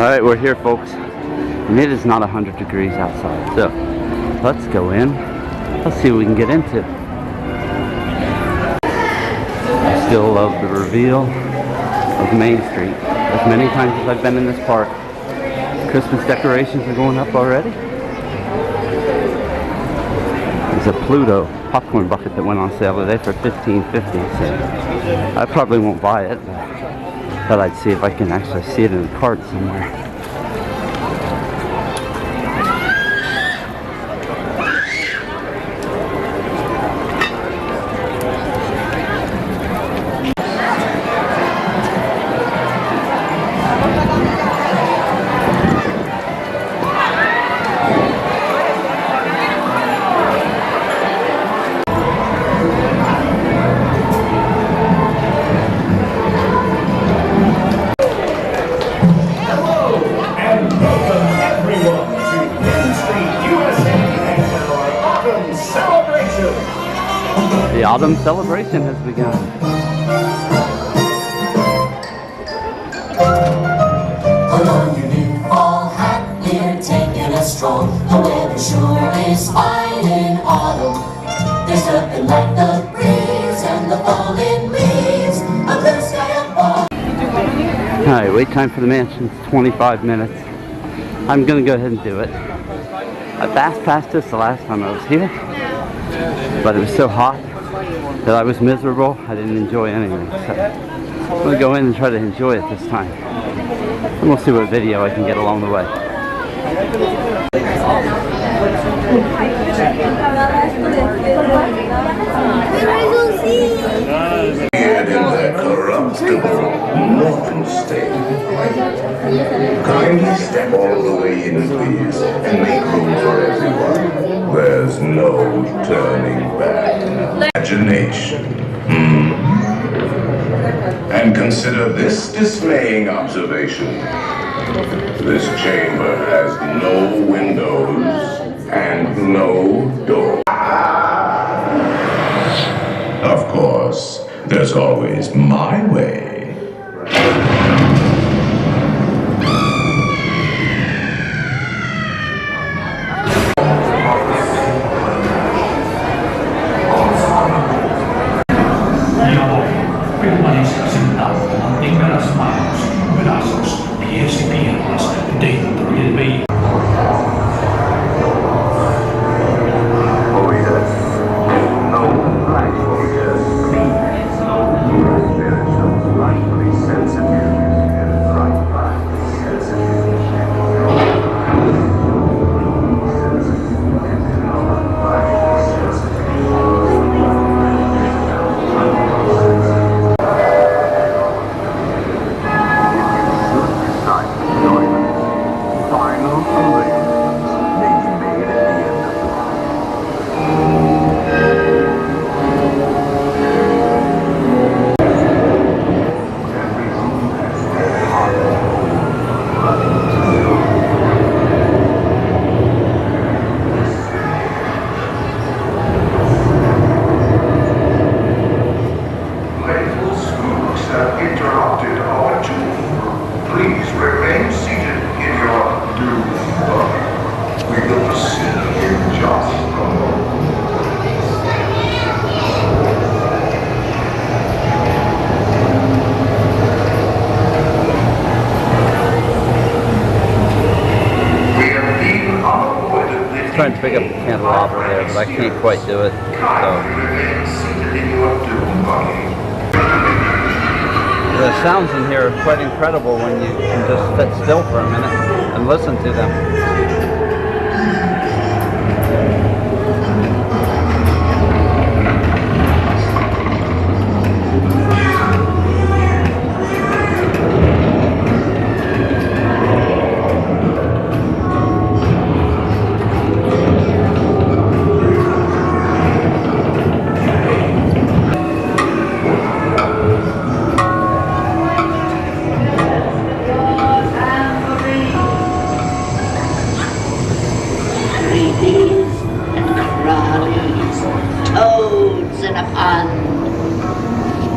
Alright, we're here, folks, and it is not 100 degrees outside, so let's go in. Let's see what we can get into. I still love the reveal of Main Street. As many times as I've been in this park, Christmas decorations are going up already. There's a Pluto popcorn bucket that went on sale today for $15.50, so I probably won't buy it, but thought I'd see if I can actually see it in a cart somewhere. The autumn celebration has begun. Put on your new fall hat, we're taking a stroll. The weather sure is fine in autumn. There's nothing like the breeze and the falling leaves, a blue sky above. Alright, wait time for the mansion is 25 minutes. I'm gonna go ahead and do it. I fast passed this the last time I was here, but it was so hot that I was miserable. I didn't enjoy anything, so I'm going to go in and try to enjoy it this time. And we'll see what video I can get along the way. Here in their corruptible northern state. Kindly step all the way in, please, and make room for everyone. There's no turning back. Imagination. And consider this dismaying observation. This chamber has no windows and no doors. Of course, there's always my way. Trying to pick up the candelabra there, but I can't quite do it. So the sounds in here are quite incredible when you can just sit still for a minute and listen to them.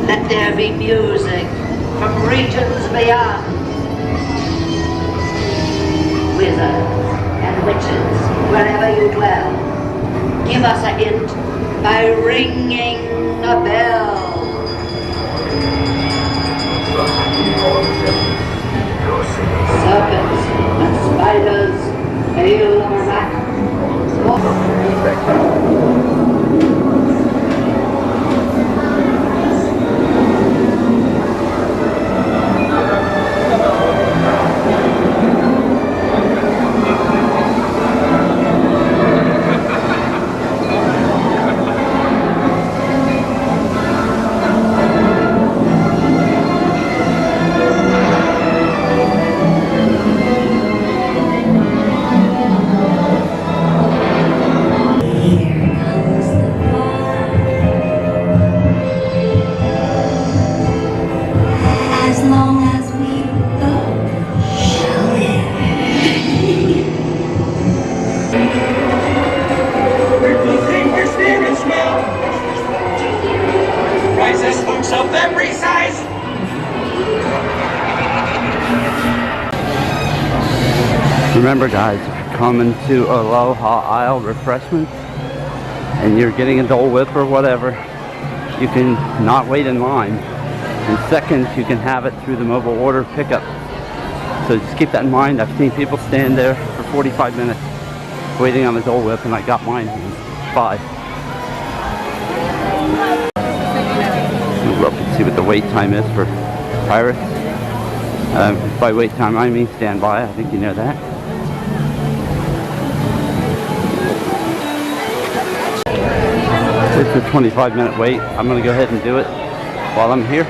Let there be music from regions beyond. wizards, and witches, wherever you dwell. Give us a hint by ringing a bell. Serpents and spiders, hail on our back. As long as we both People think this spirit smell. Rises folks of every size. Remember guys, if you're coming to Aloha Isle Refreshments and you're getting a Dole Whip or whatever, you can not wait in line. And second, you can have it through the mobile order pickup. So just keep that in mind. I've seen people stand there for 45 minutes waiting on the Dole Whip, and I got mine in 5. Look and see what the wait time is for Pirates. By wait time, I mean stand by. I think you know that. It's a 25-minute wait. I'm going to go ahead and do it while I'm here.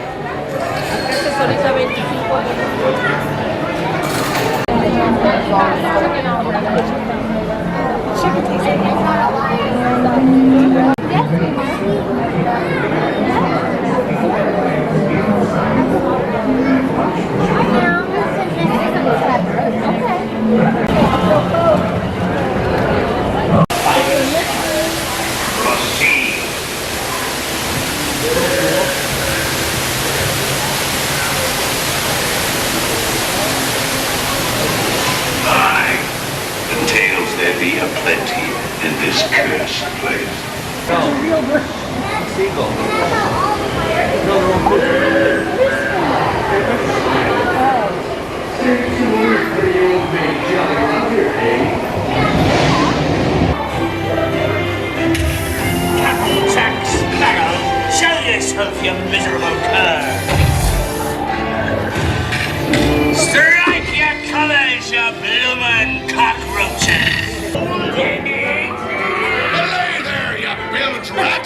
Aye, the tales there be aplenty in this cursed place. Captain Jack Sparrow, show yourself, you miserable cur. Strike your colors, you bloomin' cockroaches. Belay there, you bilge rat!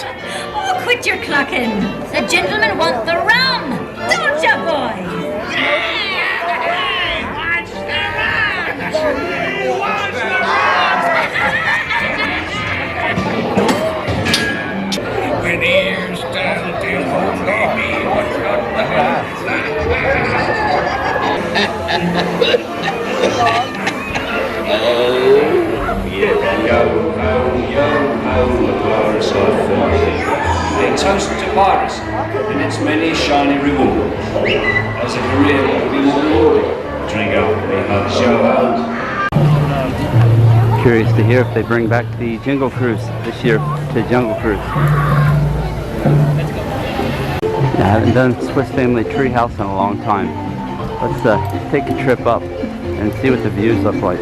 Oh, quit your clucking. The gentlemen want the rum. Don't ya, boys? Hey, watch the rum! Watch the rum! When ears stand till baby, watch out They toast to Paris in its many shiny rewards. As a career we will glory, drink up, we have show out. Curious to hear if they bring back the Jingle Cruise this year to Jungle Cruise. I haven't done Swiss Family Treehouse in a long time. Let's take a trip up and see what the views look like.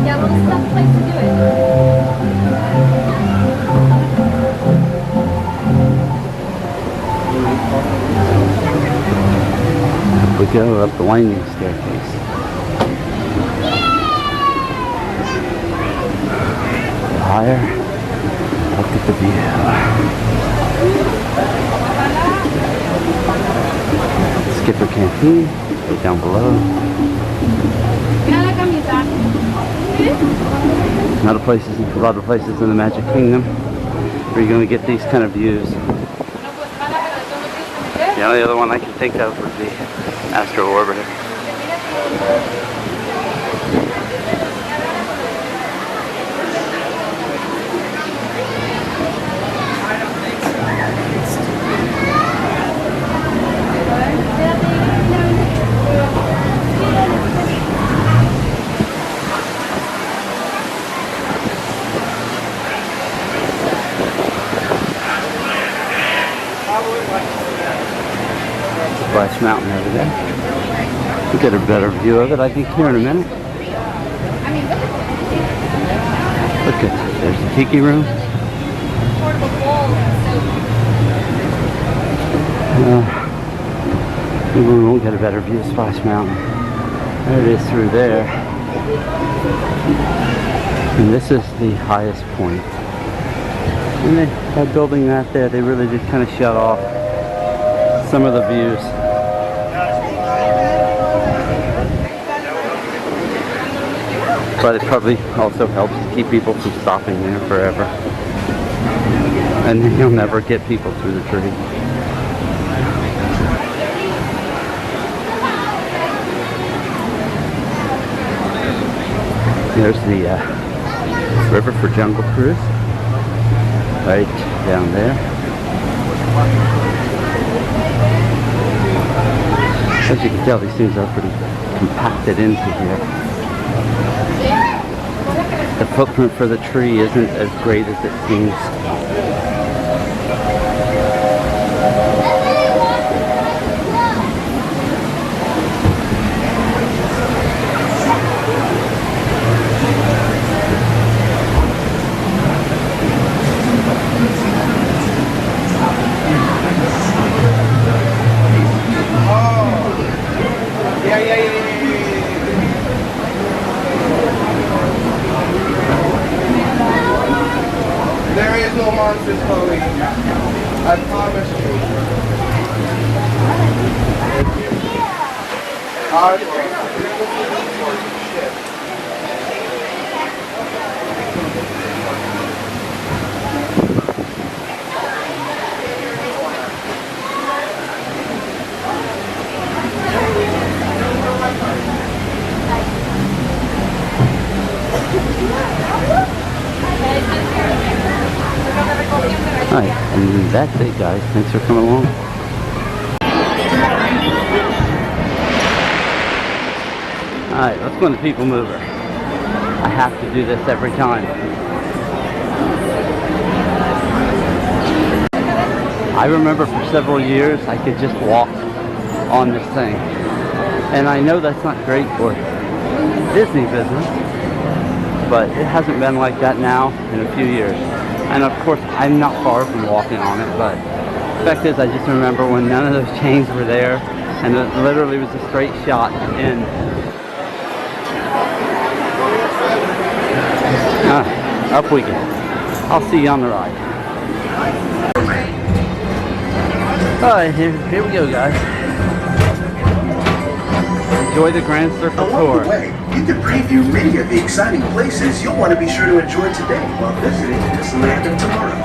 Yeah, well, this is not the place to do it. We go up the winding staircase. Higher, look at the view. Skipper Canteen, right down below. A lot of places in the Magic Kingdom where you're going to get these kind of views. The only other one I can think of would be Astro Orbiter. Splash Mountain over there. We'll get a better view of it, I think, here in a minute. Look at, there's the Tiki Room. Maybe we won't get a better view of Splash Mountain. There it is through there. And this is the highest point. And by building that there, they really did kind of shut off some of the views. But it probably also helps to keep people from stopping there forever. And then you'll never get people through the tree. There's the river for Jungle Cruise. Right down there. As you can tell, these things are pretty compacted into here. The footprint for the tree isn't as great as it seems. There is no monsters, Chloe. I promise you. Alright, and that's it, guys. Thanks for coming along. Alright, let's go on the People Mover. I have to do this every time. I remember for several years I could just walk on this thing. And I know that's not great for Disney business, but it hasn't been like that now in a few years. And of course, I'm not far from walking on it, but the fact is, I just remember when none of those chains were there, and it literally was a straight shot in. Up we go. I'll see you on the ride. Alright, here we go, guys. Enjoy the Grand Circle Tour. You can preview many of the exciting places you'll want to be sure to enjoy today while visiting this land of tomorrow.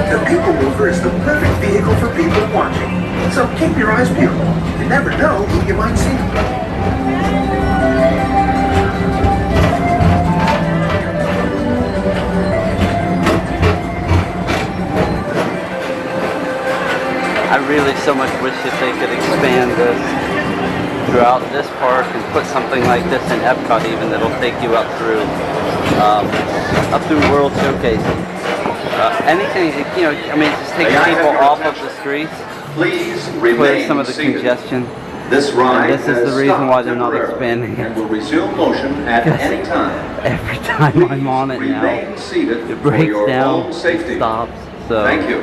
The People Mover is the perfect vehicle for people watching. So keep your eyes peeled. You never know who you might see. I really so much wish that they could expand this throughout this park and put something like this in Epcot even that'll take you up through World Showcase. Anything, you know, I mean, just taking people off of the streets, Please clear remain some of the seated. congestion. This ride And this is has the reason why they're stopped not temporarily expanding and it. will resume motion at any time. Every time I'm on it now, Remain seated it for breaks your down, own safety. it stops. So Thank you.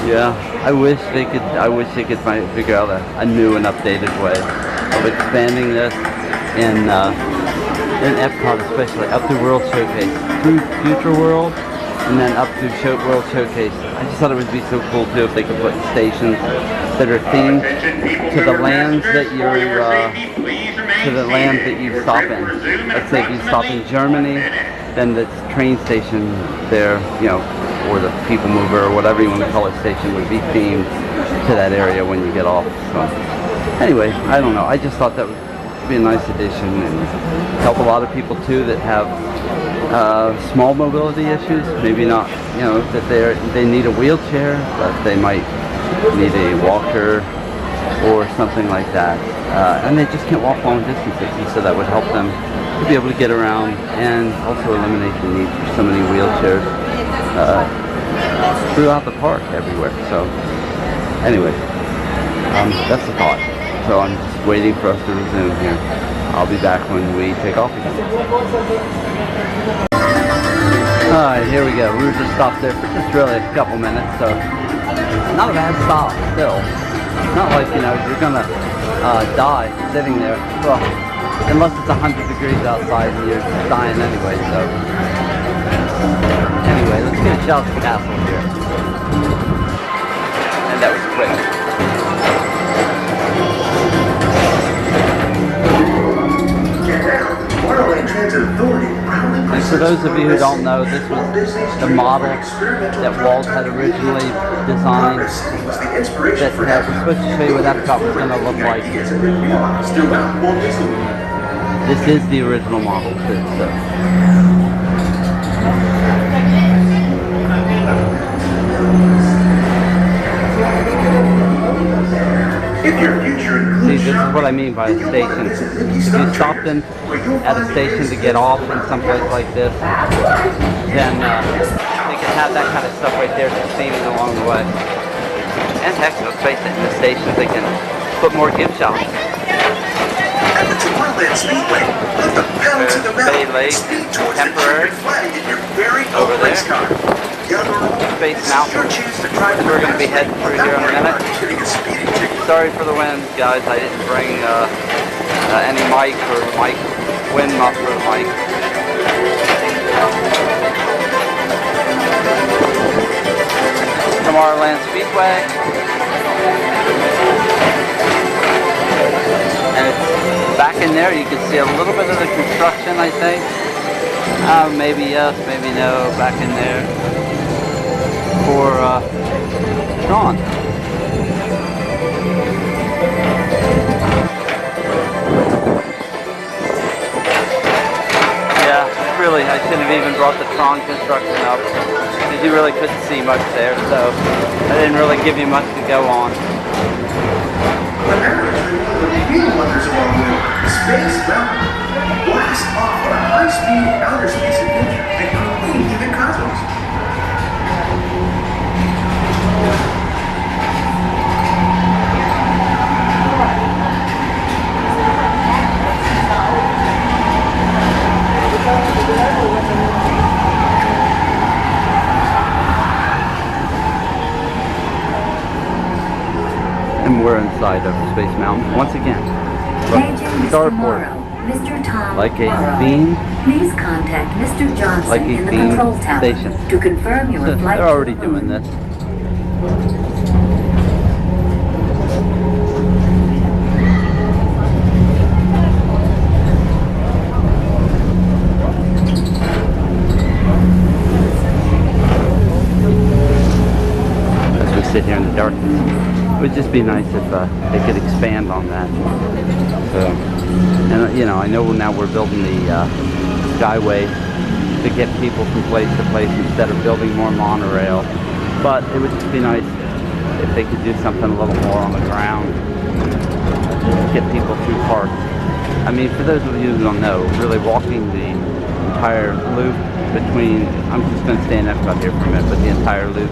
yeah, I wish they could figure out a new and updated way of expanding this in Epcot, especially up through World Showcase, through Future World, and then up through World Showcase. I just thought it would be so cool too if they could put stations that are themed to the lands that you stop in. Let's say if you stop in Germany, then the train station there, you know, or the People Mover or whatever you want to call it station would be themed to that area when you get off. So anyway, I don't know. I just thought that would be a nice addition and help a lot of people too that have small mobility issues. Maybe not, you know, that they need a wheelchair, but they might need a walker or something like that. And they just can't walk long distances, and so that would help them to be able to get around and also eliminate the need for so many wheelchairs throughout the park everywhere. So anyway, that's the thought. So I'm just waiting for us to resume here. I'll be back when we take off again. Alright, here we go. We were just stopped there for just really a couple minutes, so not a bad stop still. Not like, you know, you're gonna die sitting there. Well, unless it's 100 degrees outside and you're dying anyway, so. Anyway, let's get a shot at the castle here. And that was quick. And for those of you who don't know, this was the model that Walt had originally designed that was supposed to show you what Epcot was going to look like. This is the original model too, so. See, this is what I mean by a station. If you stopped in at a station to get off in some place like this, then they can have that kind of stuff right there just steaming along the way. And heck, let's face it, in the stations they can put more gift shops. Bay Lake, temporary, over there. Space Mountain, we're going to be heading through here in a minute. Sorry for the wind, guys. I didn't bring any mic or wind muffler mic. Tomorrowland Speedway. And it's back in there. You can see a little bit of the construction, I think. Maybe yes, maybe no. Back in there for Tron. Really, I shouldn't have even brought the Tron construction up because you really couldn't see much there, so I didn't really give you much to go on. Space Mountain, blast off on a high-speed outer space adventure and completely the cosmos. And we're inside of Space Mountain once again. Starport. Mr. Tom Like a Morrow. theme. Please contact Mr. Johnson Like a in the theme control tower station. to confirm your flight. They're already doing this. it would just be nice if they could expand on that. So, and you know, I know now we're building the Skyway to get people from place to place instead of building more monorail. But it would just be nice if they could do something a little more on the ground to get people through parks. I mean, for those of you who don't know, really walking the entire loop between, I'm just going to stay in Epcot here for a minute, but the entire loop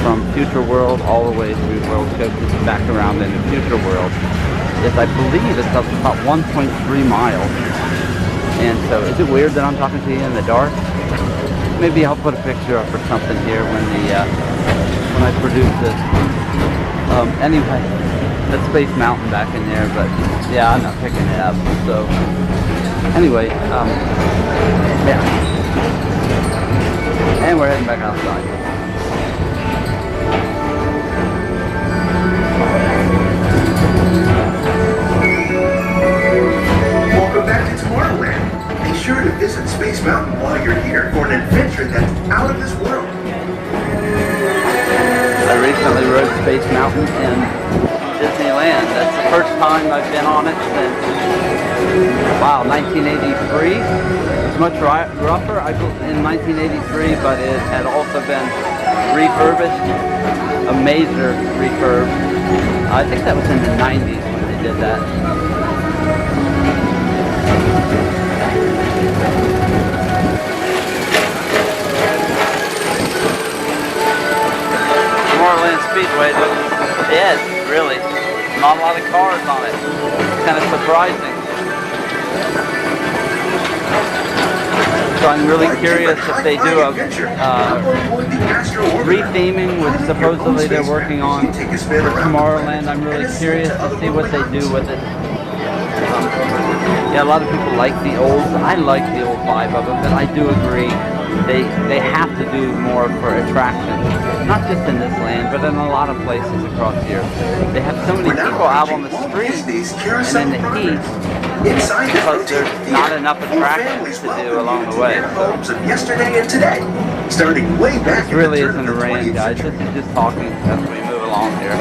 from Future World all the way through World Showcase back around into Future World is, I believe, it's about 1.3 miles. And so, is it weird that I'm talking to you in the dark? Maybe I'll put a picture up or something here when I produce this. Anyway, that's Space Mountain back in there, but yeah, I'm not picking it up. So, anyway, yeah. And we're heading back outside. Welcome back to Tomorrowland. Be sure to visit Space Mountain while you're here for an adventure that's out of this world. I recently rode Space Mountain in Disneyland. That's the first time I've been on it since, wow, 1983. It's much rougher in 1983, but it had also been refurbished, a major refurb. I think that was in the 90s when they did that. Tomorrowland Speedway looks dead, really. Not a lot of cars on it. It's kind of surprising. So I'm really curious if they do a re-theming, which supposedly they're working on for Tomorrowland. I'm really curious to see what they do with it. Yeah, a lot of people like the old. I like the old vibe of it, but I do agree they have to do more for attractions. Not just in this land, but in a lot of places across here. They have so many people out on the streets and in the heat because there's not enough attractions to do along the way. So Yesterday and today, starting way back. This really isn't a rant, guys. This is just talking as we move along here.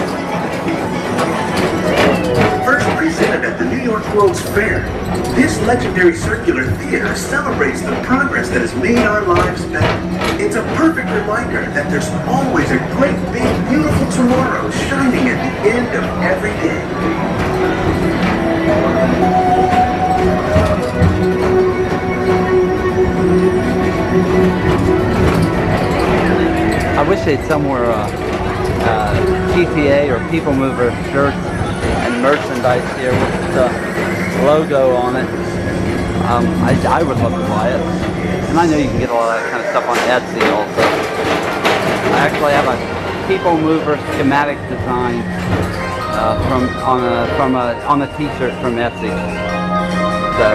First presented at the New York World's Fair, this legendary circular theater celebrates the progress that has made our lives better. It's a perfect reminder that there's always a great, big, beautiful tomorrow shining at the end of every day. I wish they'd somewhere PTA or People Mover shirts and merchandise here with the logo on it. I would love to buy it. And I know you can get a lot of that kind of stuff on Etsy also. I actually have a People Mover schematic design on a t-shirt from Etsy. So.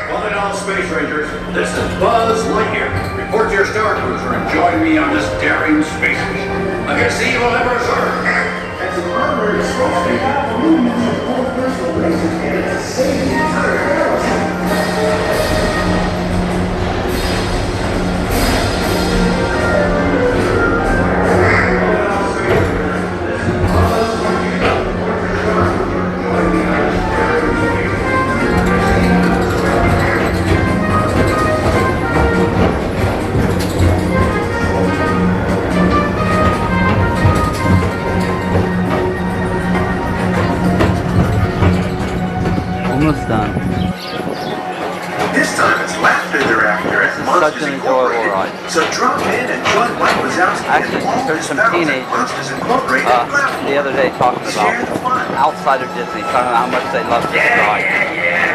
Calling all Space Rangers, this is Buzz Lightyear. Report to your Star Cruiser and join me on this daring space mission against the evil Emperor Zurg. As an honorary space ranger, you use your full personal laser cannon to save the entire galaxy. Almost done. This time it's laughter thereafter at Such an enjoyable ride. So drop in and join Mike Wazowski. I actually heard some teenagers the other day talking about outside of Disney, talking about how much they love this ride.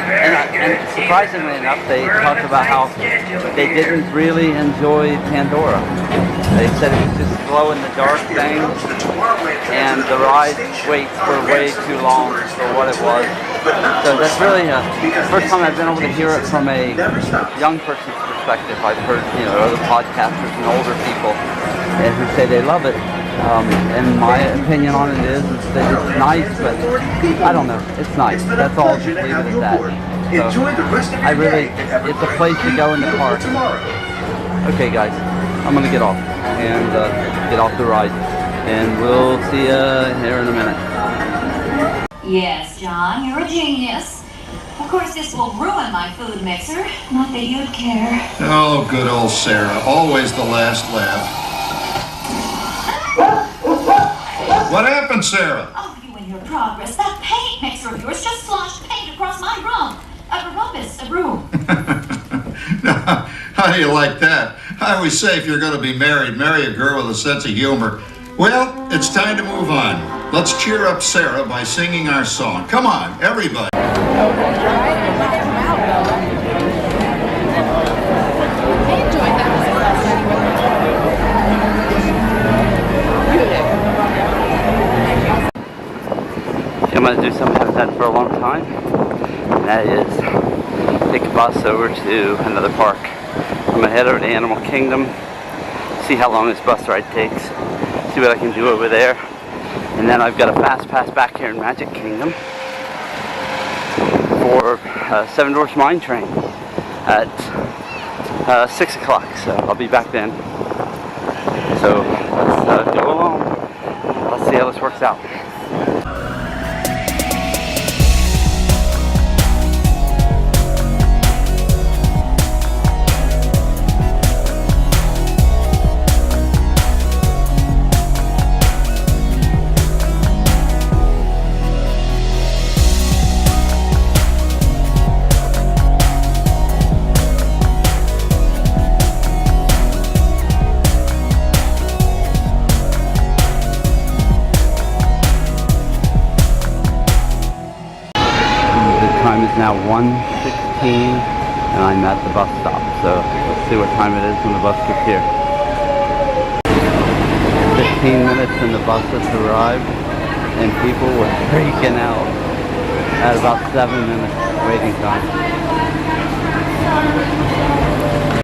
And surprisingly enough, they talked about how they didn't really enjoy Pandora. They said it was just glow in the dark thing, and the ride waits for way too long for what it was. So that's really the first time I've been able to hear it from a young person's perspective. I've heard, other podcasters and older people who say they love it. And my opinion on it is that it's nice, but I don't know. It's nice. That's all. Just leave it at that. So it's a place to go in the park. Okay, guys, I'm gonna get off and get off the ride. And we'll see you here in a minute. Yes, John, you're a genius. Of course, this will ruin my food mixer. Not that you'd care. Oh, good old Sarah. Always the last laugh. What happened, Sarah? Oh, you and your progress. That paint mixer of yours just sloshed paint across my room. How do you like that? I always say if you're going to be married, marry a girl with a sense of humor. Well, it's time to move on. Let's cheer up Sarah by singing our song. Come on, everybody. I'm going to do something I haven't done for a long time, and that is take a bus over to another park. I'm going to head over to Animal Kingdom, see how long this bus ride takes, see what I can do over there, and then I've got a fast pass back here in Magic Kingdom for Seven Dwarfs Mine Train at 6 o'clock, so I'll be back then. So let's go along. Let's see how this works out. Time is now 1:16 and I'm at the bus stop, so let's see what time it is when the bus gets here. 15 minutes and the bus has arrived, and people were freaking out at about 7 minutes waiting time.